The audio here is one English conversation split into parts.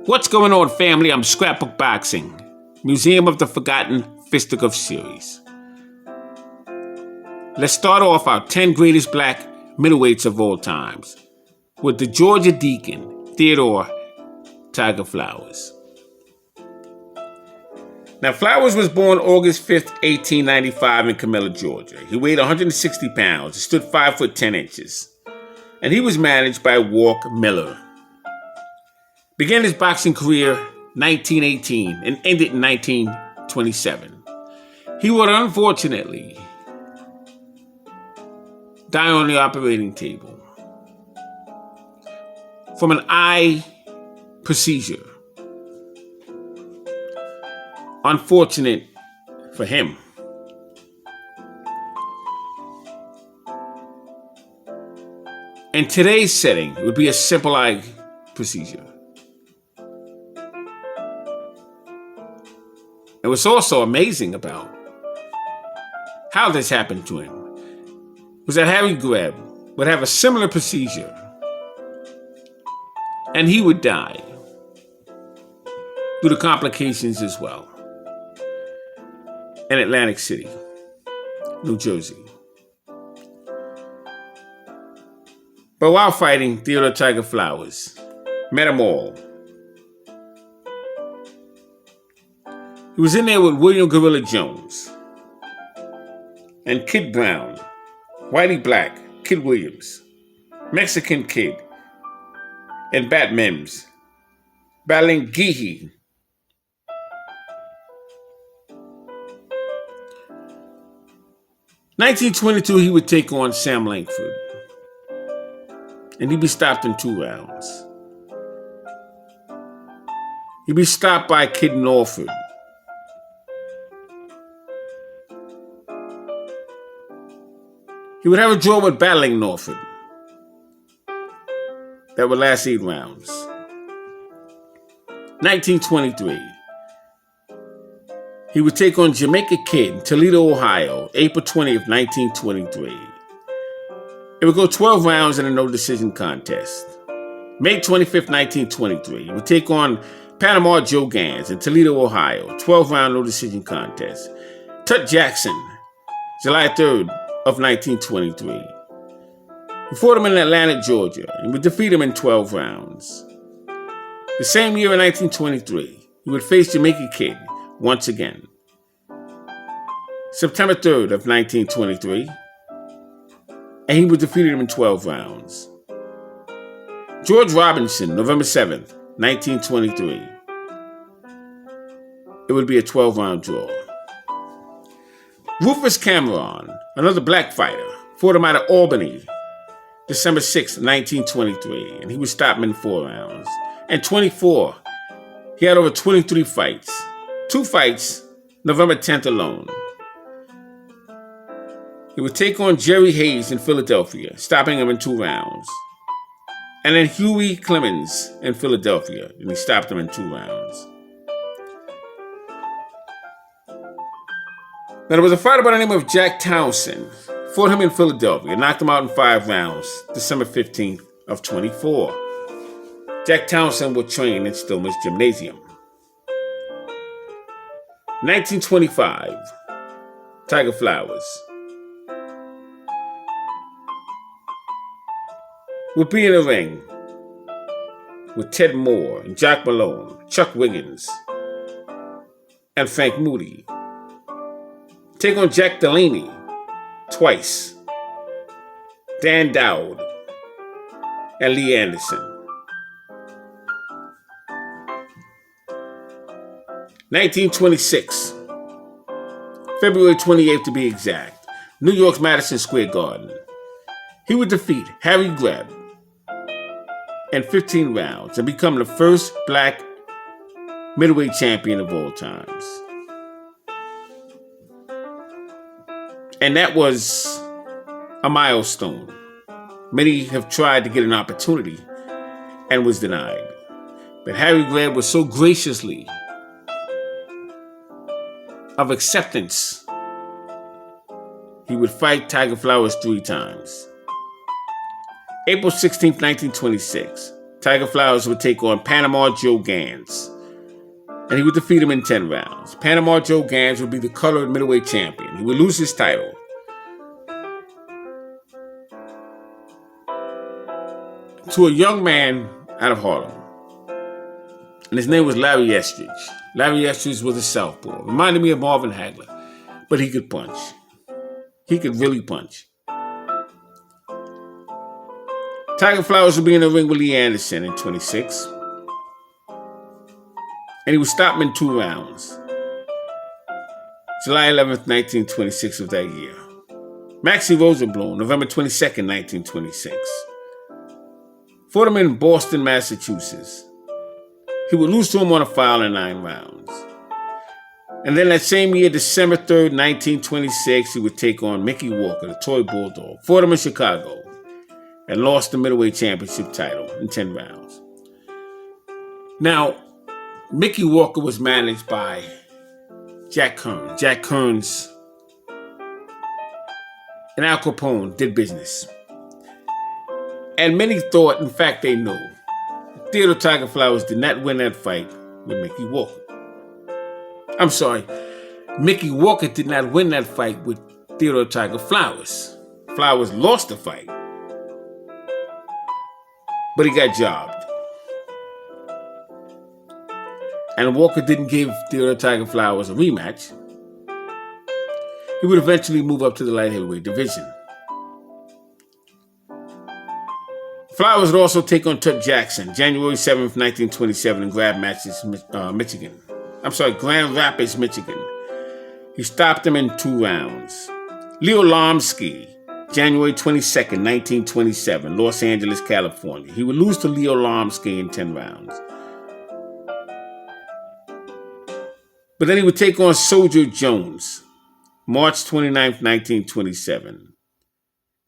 What's going on, family? I'm Scrapbook Boxing, Museum of the Forgotten Fisticuff series. Let's start off our 10 greatest black middleweights of all times with the Georgia Deacon, Theodore Tiger Flowers. Now, Flowers was born August 5th, 1895 in Camilla, Georgia. He weighed 160 pounds and stood 5 foot 10 inches. And he was managed by Walk Miller. Began his boxing career 1918 and ended in 1927. He would unfortunately die on the operating table from an eye procedure. Unfortunate for him. In today's setting, it would be a simple eye procedure. And what's also amazing about how this happened to him was that Harry Greb would have a similar procedure and he would die due to complications as well in Atlantic City, New Jersey. But while fighting, Theodore Tiger Flowers met them all. He was in there with William Gorilla Jones and Kid Brown, Whitey Black, Kid Williams, Mexican Kid, and Bat Mims, battling Geehee. In 1922, he would take on Sam Langford, and he'd be stopped in 2 rounds. He'd be stopped by Kid Norford. He would have a draw with battling Norford that would last 8 rounds. 1923. He would take on Jamaica Kid in Toledo, Ohio, April 20th, 1923. It would go 12 rounds in a no-decision contest. May 25th, 1923. He would take on Panama Joe Gans in Toledo, Ohio, 12-round no-decision contest. Tut Jackson, July 3rd of 1923. He fought him in Atlanta, Georgia, and would defeat him in 12 rounds. The same year in 1923, he would face Jamaica Kid once again. September 3rd of 1923, and he would defeat him in 12 rounds. George Robinson, November 7th, 1923. It would be a 12-round draw. Rufus Cameron, another black fighter, fought him out of Albany, December 6th, 1923, and he would stop him in 4 rounds. And 24, he had over 23 fights. 2 fights, November 10th alone. He would take on Jerry Hayes in Philadelphia, stopping him in 2 rounds. And then Huey Clemens in Philadelphia, and he stopped him in 2 rounds. Now, there was a fighter by the name of Jack Townsend. Fought him in Philadelphia, knocked him out in 5 rounds, December 15th of 24. Jack Townsend would train in Stillman's Gymnasium. 1925, Tiger Flowers would be in the ring with Ted Moore and Jack Malone, Chuck Wiggins, and Frank Moody. Take on Jack Delaney twice, Dan Dowd, and Lee Anderson. 1926, February 28th to be exact, New York's Madison Square Garden. He would defeat Harry Greb in 15 rounds and become the first black middleweight champion of all times. And that was a milestone. Many have tried to get an opportunity and was denied. But Harry Greb was so graciously of acceptance, he would fight Tiger Flowers 3 times. April 16, 1926, Tiger Flowers would take on Panama Joe Gans, and he would defeat him in 10 rounds. Panama Joe Gans would be the colored middleweight champion. He would lose his title to a young man out of Harlem, and his name was Larry Estridge. Larry Estridge was a southpaw. Reminded me of Marvin Hagler, but he could punch. He could really punch. Tiger Flowers would be in the ring with Lee Anderson in 26. And he would stop him in 2 rounds. July 11th, 1926 of that year. Maxie Rosenblum, November 22nd, 1926. Fought him in Boston, Massachusetts. He would lose to him on a foul in 9 rounds. And then that same year, December 3rd, 1926, he would take on Mickey Walker, the toy bulldog. Fought him in Chicago and lost the middleweight championship title in 10 rounds. Now, Mickey Walker was managed by Jack Kearns. Jack Kearns and Al Capone did business. And many thought, in fact they knew, Theodore Tiger Flowers did not win that fight with Mickey Walker. I'm sorry, Mickey Walker did not win that fight with Theodore Tiger Flowers. Flowers lost the fight, but he got jobbed. And Walker didn't give Theodore Tiger Flowers a rematch. He would eventually move up to the light heavyweight division. Flowers would also take on Tut Jackson, January 7th, 1927 in Grand Rapids, Michigan. He stopped him in 2 rounds. Leo Lomsky, January 22nd, 1927, Los Angeles, California. He would lose to Leo Lomsky in 10 rounds. But then he would take on Soldier Jones, March 29th, 1927,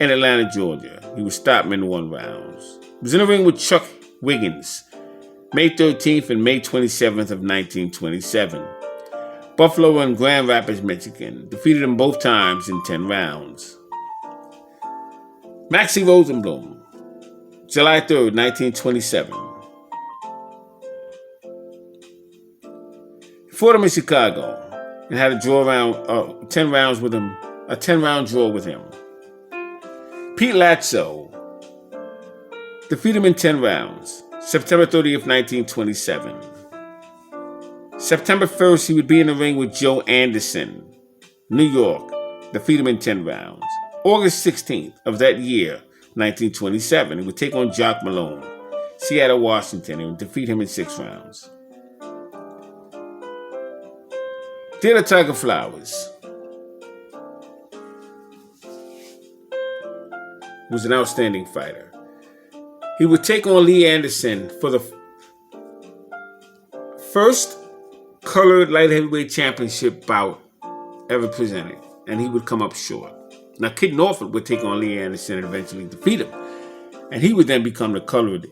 in Atlanta, Georgia. He would stop him in 1 round. He was in the ring with Chuck Wiggins, May 13th and May 27th of 1927. Buffalo and Grand Rapids, Michigan. Defeated him both times in 10 rounds. Maxie Rosenblum, July 3rd, 1927. He fought him in Chicago and had a 10 rounds with him, a 10-round draw with him. Pete Latzo defeated him in 10 rounds, September 30th, 1927. September 1st, he would be in the ring with Joe Anderson, New York, defeat him in 10 rounds. August 16th of that year, 1927, he would take on Jock Malone, Seattle, Washington, and defeat him in 6 rounds. Theodore Tiger Flowers was an outstanding fighter. He would take on Lee Anderson for the first colored light heavyweight championship bout ever presented, and he would come up short. Now, Kid Norfolk would take on Lee Anderson and eventually defeat him, and he would then become the colored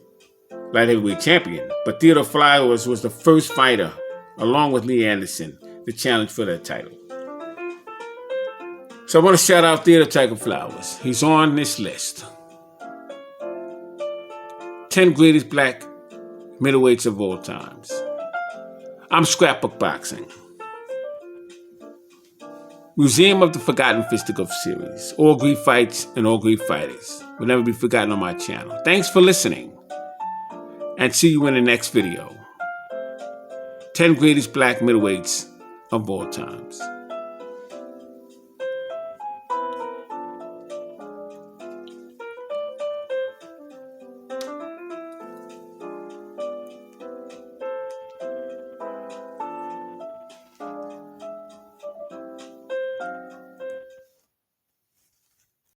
light heavyweight champion. But Theodore Flowers was the first fighter, along with Lee Anderson, to challenge for that title. So I want to shout out Theodore Tiger Flowers. He's on this list. 10 greatest black middleweights of all times. I'm Scrapbook Boxing. Museum of the Forgotten Fisticuff series. All great fights and all great fighters will never be forgotten on my channel. Thanks for listening, and see you in the next video. 10 greatest black middleweights of all times.